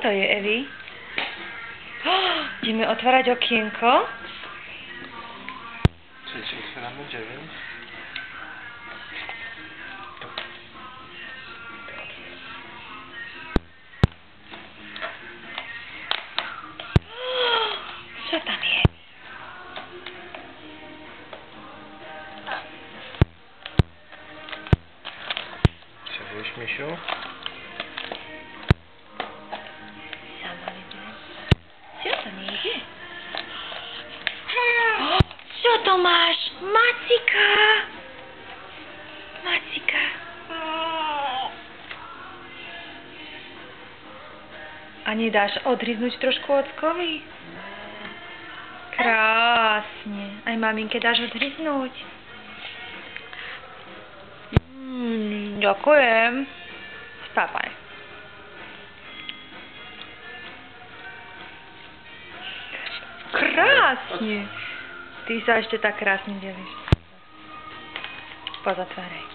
to je, Evi? Ideme otvárať okienko. Čiže otvárame 9. Čo tam je? Čo vieš, Mišo? Čo to nejde? Čo to máš? Macika! Macika. A nedáš odhryznúť trošku ockovi? Krásne. Aj maminke dáš odhryznúť? Ďakujem. Spápaj. Krásne. Ty sa ešte tak krásne delíš. Pozatváraj.